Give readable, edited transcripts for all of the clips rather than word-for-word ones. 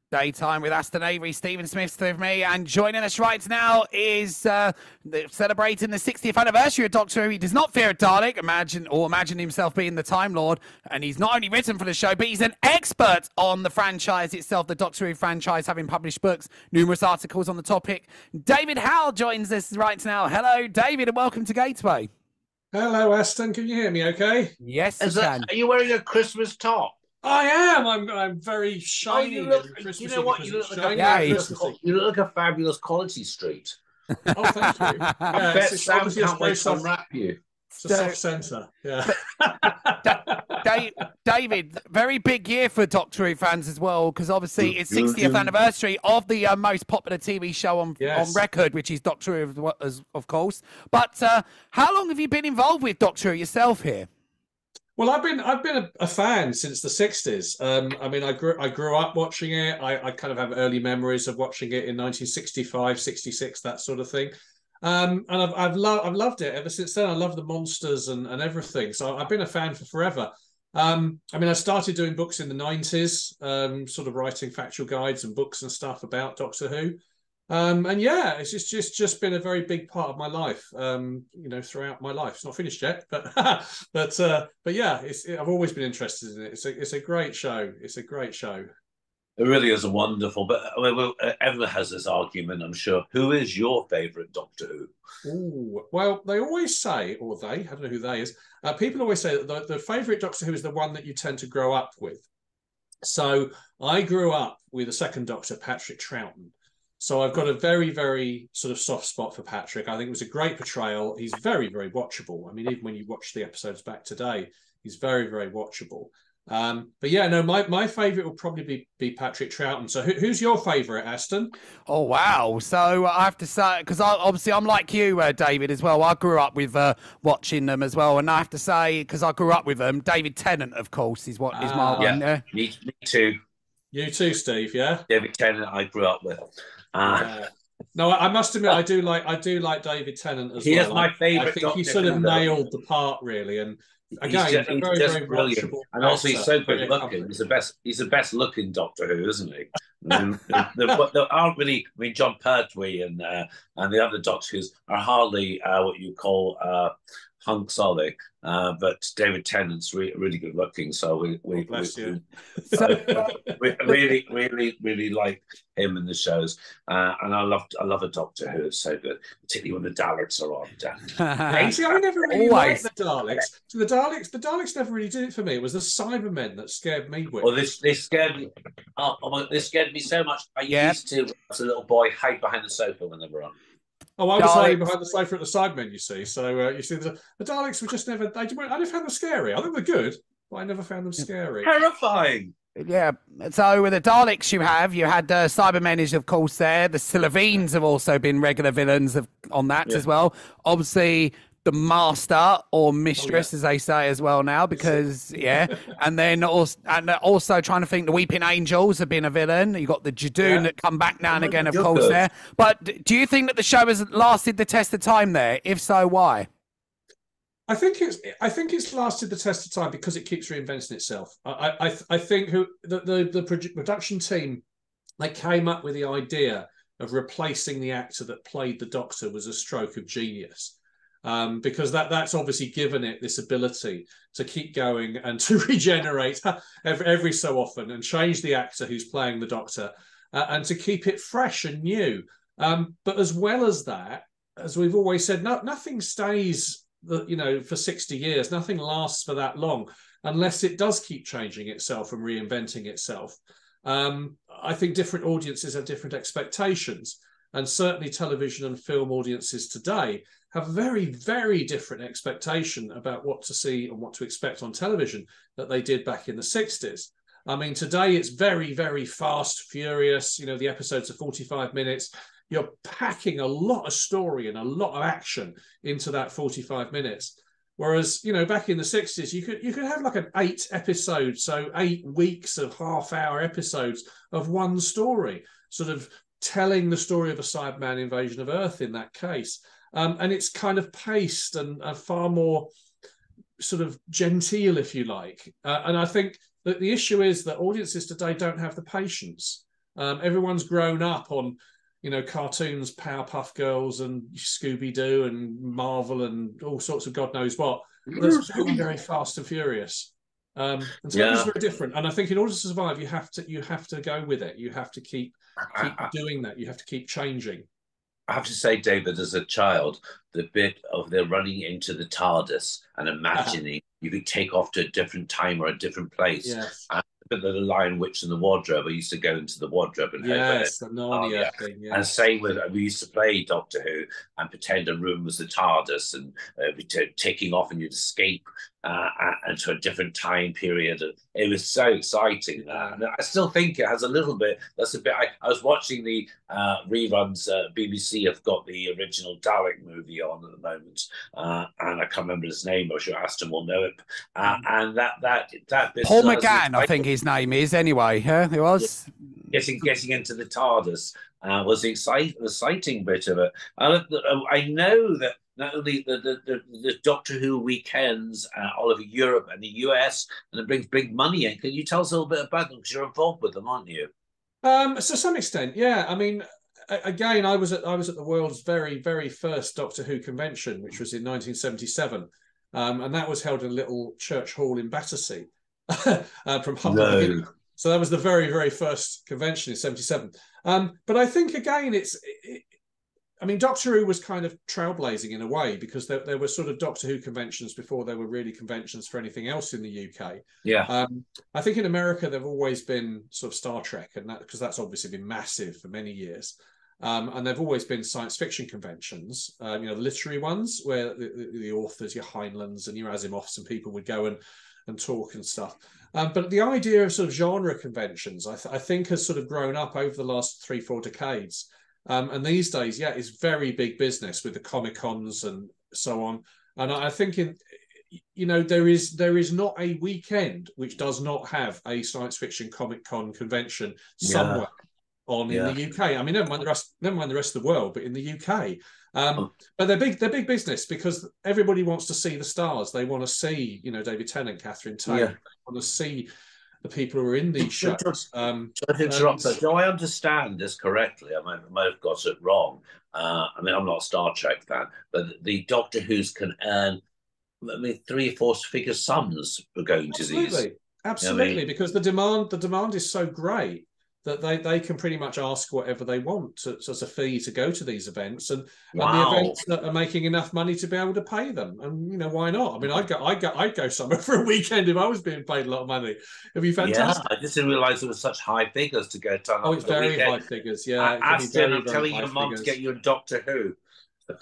Daytime with Aston and Steven Smith's with me, and joining us right now is celebrating the 60th anniversary of Doctor Who. He does not fear a Dalek, imagine himself being the Time Lord, and he's not only written for the show, but he's an expert on the franchise itself, the Doctor Who franchise, having published books, numerous articles on the topic. David Howe joins us right now. Hello, David, and welcome to Gateway. Hello, Aston. Can you hear me okay? Yes, I can. Are you wearing a Christmas top? I am. I'm very shiny. You know what? You look like a fabulous Quality Street. Oh, thank you. Yeah, I bet Sam can't wait to unwrap you. It's a soft centre. Yeah. David, very big year for Doctor Who fans as well, because obviously it's 60th anniversary of the most popular TV show on record, which is Doctor Who, of course. But how long have you been involved with Doctor Who yourself here? Well, I've been a fan since the 60s. I mean, I grew up watching it. I kind of have early memories of watching it in 1965, 66, that sort of thing. And I've loved it ever since then. I love the monsters and everything. So I've been a fan for forever. I mean, I started doing books in the 90s, sort of writing factual guides and books and stuff about Doctor Who. And yeah, it's just been a very big part of my life, throughout my life. It's not finished yet, but yeah, I've always been interested in it. It's a great show. It's a great show. It really is a wonderful. But everyone has this argument, I'm sure. Who is your favourite Doctor Who? Ooh, well, they always say, or they, I don't know who they is. People always say that the favourite Doctor Who is the one that you tend to grow up with. So I grew up with the second Doctor, Patrick Troughton. So I've got a very, very sort of soft spot for Patrick. I think it was a great portrayal. He's very, very watchable. I mean, even when you watch the episodes back today, he's very, very watchable. But yeah, no, my favourite will probably be Patrick Troughton. So who's your favourite, Aston? Oh, wow. So I have to say, because obviously I'm like you, David, as well. I grew up with watching them as well. And I have to say, because I grew up with them, David Tennant, of course, is my one. Yeah, me too. You too, Steve, yeah? David Tennant I grew up with. No, I must admit, I do like David Tennant as well. He is my favourite. I think he sort of nailed the part really, and again, he's very brilliant. And also, he's so good looking. He's the best looking Doctor Who, isn't he? There aren't really. I mean, John Pertwee and the other Doctors are hardly what you call hunks, are they? But David Tennant's really good looking, so we really like him in the shows, and I love a Doctor Who. It's so good, particularly when the Daleks are on. See, I never really liked the Daleks. The Daleks never really did it for me. It was the Cybermen that scared me. Well, they scared me. They scared me so much. I used to, as a little boy, hide behind the sofa when they were on. Oh, I was hiding behind the sofa at the Cybermen, you see. So you see, the Daleks were just never. I never found them scary. I think they're good, but I never found them scary. Terrifying. Yeah. So with the Daleks, you had Cybermen is of course there. The Sylvains have also been regular villains on that as well. Obviously, the Master or Mistress, as they say as well now, because and then also trying to think the Weeping Angels have been a villain. You got the Jadoon that come back now and again, of course. There, but do you think that the show has lasted the test of time there? If so, why? I think it's lasted the test of time because it keeps reinventing itself. I think the production team, they came up with the idea of replacing the actor that played the Doctor was a stroke of genius. Because that's obviously given it this ability to keep going and to regenerate every so often and change the actor who's playing the Doctor and to keep it fresh and new. But as well as that, as we've always said, nothing stays, for 60 years. Nothing lasts for that long unless it does keep changing itself and reinventing itself. I think different audiences have different expectations. And certainly television and film audiences today have very, very different expectation about what to see and what to expect on television that they did back in the 60s. I mean, today it's very, very fast, furious. The episodes are 45 minutes. You're packing a lot of story and a lot of action into that 45 minutes. Whereas, back in the 60s, you could have like an 8 episode, so 8 weeks of half-hour episodes of one story, sort of telling the story of a Cyberman invasion of Earth in that case. And it's kind of paced and far more sort of genteel, if you like. And I think that the issue is that audiences today don't have the patience. Everyone's grown up on, cartoons, Powerpuff Girls and Scooby-Doo and Marvel and all sorts of God knows what. That's very, very fast and furious. And so it's very different. And I think in order to survive, you have to go with it. You have to keep doing that. You have to keep changing. I have to say, David, as a child, the bit of the running into the TARDIS and imagining you could take off to a different time or a different place. Yes. And the Lion, Witch, and the Wardrobe. I used to go into the wardrobe and the Narnia thing. Yes. And same with, we used to play Doctor Who and pretend a room was the TARDIS and taking off and you'd escape into a different time period. It was so exciting. And I still think it has a little bit. That's a bit. I was watching the reruns. BBC have got the original Dalek movie on at the moment, and I can't remember his name. I'm sure Aston will know it. And that bit, Paul McGann, I think his name is anyway. It was getting into the TARDIS was the exciting bit of it. I know that not only the Doctor Who weekends all over Europe and the US, and it brings big money in. Can you tell us a little bit about them? Because you're involved with them, aren't you? To some extent, yeah. I mean, again, I was at the world's very, very first Doctor Who convention, which was in 1977, and that was held in a little church hall in Battersea from Humber. No. So that was the very, very first convention in 77. But I think, again, I mean, Doctor Who was kind of trailblazing in a way, because there were sort of Doctor Who conventions before there were really conventions for anything else in the UK. Yeah. I think in America, there have always been sort of Star Trek, and because that's obviously been massive for many years. And there've always been science fiction conventions, the literary ones, where the authors, your Heinleins and your Asimovs and people would go and talk and stuff. But the idea of sort of genre conventions, I think, has sort of grown up over the last 3-4 decades. And these days, it's very big business with the Comic-Cons and so on. And I think there is not a weekend which does not have a science fiction Comic-Con convention somewhere on in the UK. I mean, never mind the rest of the world, but in the UK. But they're big business, because everybody wants to see the stars. They want to see, David Tennant, Catherine Tate. They want to see the people who are in these shows. Do I understand this correctly? I might have got it wrong. I mean, I'm not a Star Trek fan, but the Doctor Who's can earn, 3 or 4 figure sums for going to these. Absolutely, because the demand is so great that they can pretty much ask whatever they want as a fee to go to these events, and the events that are making enough money to be able to pay them. And why not? I mean, I'd go somewhere for a weekend if I was being paid a lot of money. It'd be fantastic. Yeah, I just didn't realise there were such high figures to go to. It's very high figures. Yeah, Aston, I'm telling your mum to get you a Doctor Who.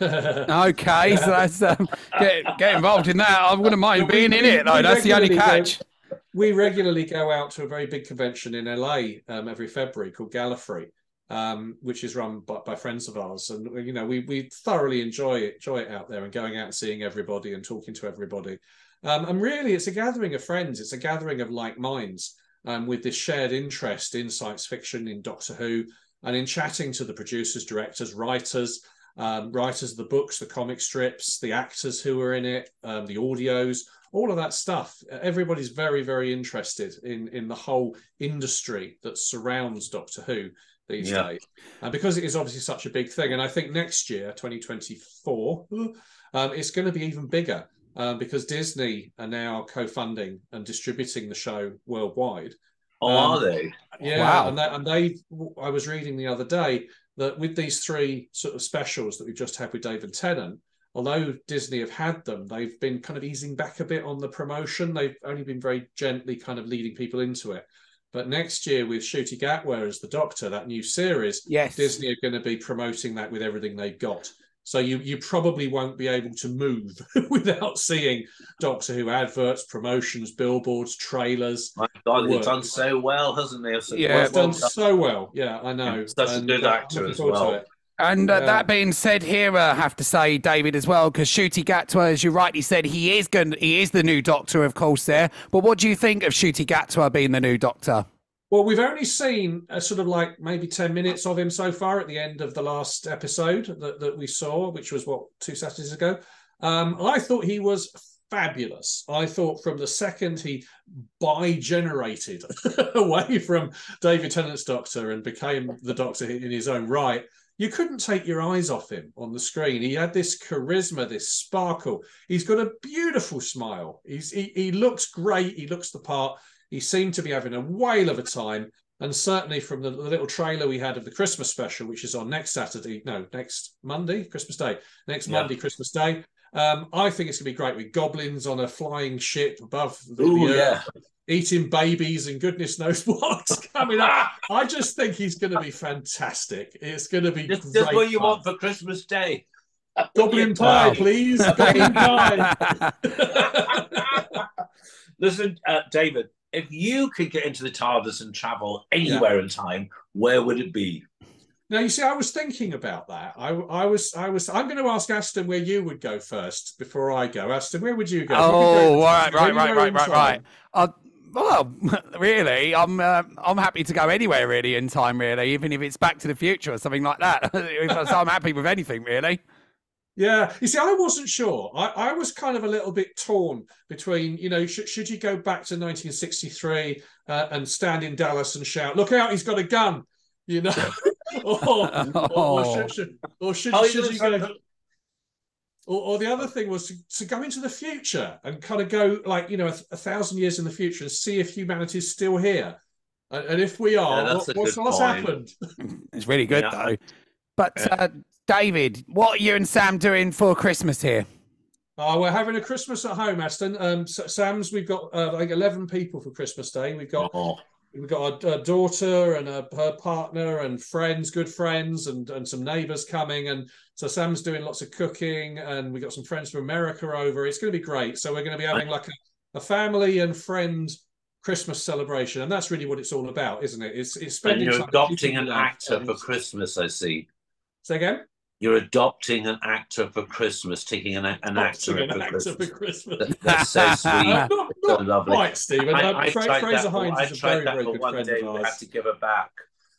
Okay, so that's get involved in that. I wouldn't mind being in it though. That's the only catch. We regularly go out to a very big convention in LA every February called Gallifrey, which is run by friends of ours, and we thoroughly enjoy it out there, and going out and seeing everybody and talking to everybody. And really, it's a gathering of friends. It's a gathering of like minds, with this shared interest in science fiction, in Doctor Who, and in chatting to the producers, directors, writers of the books, the comic strips, the actors who are in it, the audios. All of that stuff. Everybody's very, very interested in the whole industry that surrounds Doctor Who these days. Because it is obviously such a big thing. And I think next year, 2024, it's going to be even bigger, because Disney are now co-funding and distributing the show worldwide. Are they? Yeah. Wow. And I was reading the other day that with these 3 sort of specials that we've just had with David Tennant, although Disney have had them, they've been kind of easing back a bit on the promotion. They've only been very gently kind of leading people into it. But next year, with Ncuti Gatwa as the Doctor, that new series, Disney are going to be promoting that with everything they've got. So you probably won't be able to move without seeing Doctor Who adverts, promotions, billboards, trailers. My God, it's done so well, hasn't it? It's done so well. Yeah, I know. Such a good actor as well. And that being said here, I have to say, David, as well, because Ncuti Gatwa, as you rightly said, he is the new Doctor, of course, there. But what do you think of Ncuti Gatwa being the new Doctor? Well, we've only seen a sort of like maybe 10 minutes of him so far at the end of the last episode that we saw, which was, 2 Saturdays ago. I thought he was fabulous. I thought from the second he bi-generated away from David Tennant's Doctor and became the Doctor in his own right, you couldn't take your eyes off him on the screen. He had this charisma, this sparkle. He's got a beautiful smile. He looks great. He looks the part. He seemed to be having a whale of a time. And certainly from the little trailer we had of the Christmas special, which is on next Monday, Christmas Day. Monday, Christmas Day. I think it's going to be great with goblins on a flying ship above the earth, eating babies and goodness knows what's coming up. I just think he's going to be fantastic. It's going to be just fun. what you want for Christmas Day. Goblin pie, please. Goblin pie. Listen, David, if you could get into the TARDIS and travel anywhere in time, where would it be? Now, you see, I was thinking about that. I'm going to ask Aston where you would go first before I go. Aston, where would you go? Oh, right. Well, really, I'm happy to go anywhere really in time, really, even if it's Back to the Future or something like that. So I'm happy with anything, really. Yeah, you see, I wasn't sure. I was kind of a little bit torn between, should you go back to 1963 and stand in Dallas and shout, "Look out, he's got a gun," or should you go? Or the other thing was to go into the future and kind of go like 1,000 years in the future and see if humanity's still here, and if we are, what's happened? It's really good though, but. David, what are you and Sam doing for Christmas here? We're having a Christmas at home, Aston. Sam's, we've got like 11 people for Christmas Day. We've got a daughter and her partner and friends, good friends, and some neighbours coming. And so Sam's doing lots of cooking, and we've got some friends from America over. It's going to be great. So we're going to be having like a family and friend Christmas celebration, and that's really what it's all about, isn't it? It's spending. And you're adopting an actor for Christmas, I see. Say again? You're adopting an actor for Christmas, taking an actor for Christmas. That's so sweet. Not so lovely. Quite, Stephen. Fraser Hines is a very, very good friend of ours. We have to give her back.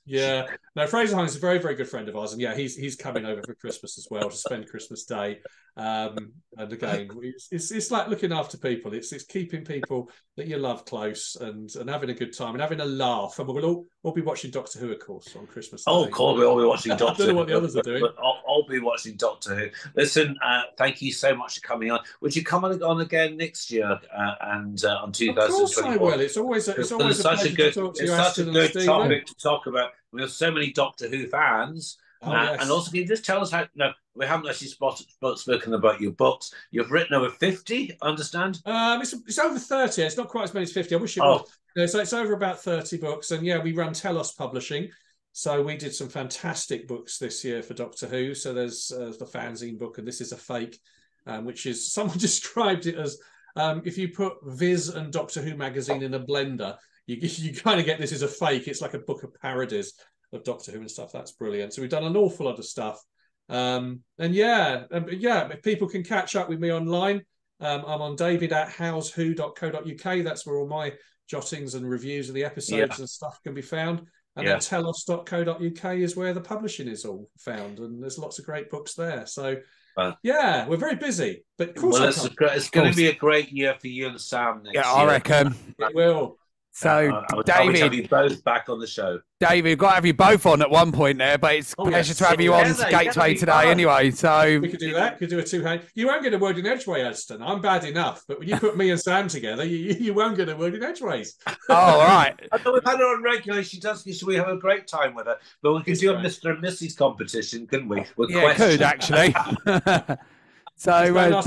Yeah. No, Fraser Hines is a very, very good friend of ours. And yeah, he's coming over for Christmas as well to spend Christmas Day. And again, it's like looking after people. It's keeping people that you love close and having a good time and having a laugh. And we'll all be watching Doctor Who, of course, on Christmas Day. Oh, of course, we'll all be watching Doctor Who. I don't know what the others are doing. But I'll be watching Doctor Who. Listen, thank you so much for coming on. Would you come on again next year and on 2024? Of course I will. It's always a pleasure to talk to you, Aston and Steven. It's such a good topic to talk about. We have so many Doctor Who fans. Yes. And also, can you just tell us how? No, we haven't actually spoken about your books. You've written over 50, I understand. It's over 30. It's not quite as many as 50. I wish it was. So it's over about 30 books, and we run Telos Publishing. So we did some fantastic books this year for Doctor Who. So there's the fanzine book, and This Is a Fake, which is, someone described it as if you put Viz and Doctor Who magazine in a blender, you kind of get This Is a Fake. It's like a book of parodies of Doctor Who and stuff. That's brilliant. So we've done an awful lot of stuff. If people can catch up with me online, I'm on david@howswho.co.uk. That's where all my jottings and reviews of the episodes and stuff can be found. And then telos.co.uk is where the publishing is all found. And there's lots of great books there. So we're very busy. But of course it's going to be a great year for you and Sam next year. I reckon. It will. So, David, have you both back on the show. David, we've got to have you both on at one point there, but it's a pleasure to have you on Gateway today anyway. So we could do that. Could do a two-hand. You won't get a word in edgeway, Aston. I'm bad enough, but when you put me and Sam together, you won't get a word in edgeways. Oh, all right. I thought we've had her on regularly. She does. We have a great time with her. But we could do a Mr. and Mrs. competition, couldn't we? Could actually. So,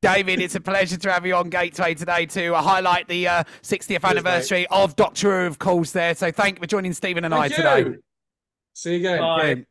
David, it's a pleasure to have you on Gateway today to highlight the 60th anniversary of Doctor Who, of course, there. So thank you for joining Stephen and I today. See you again. Bye.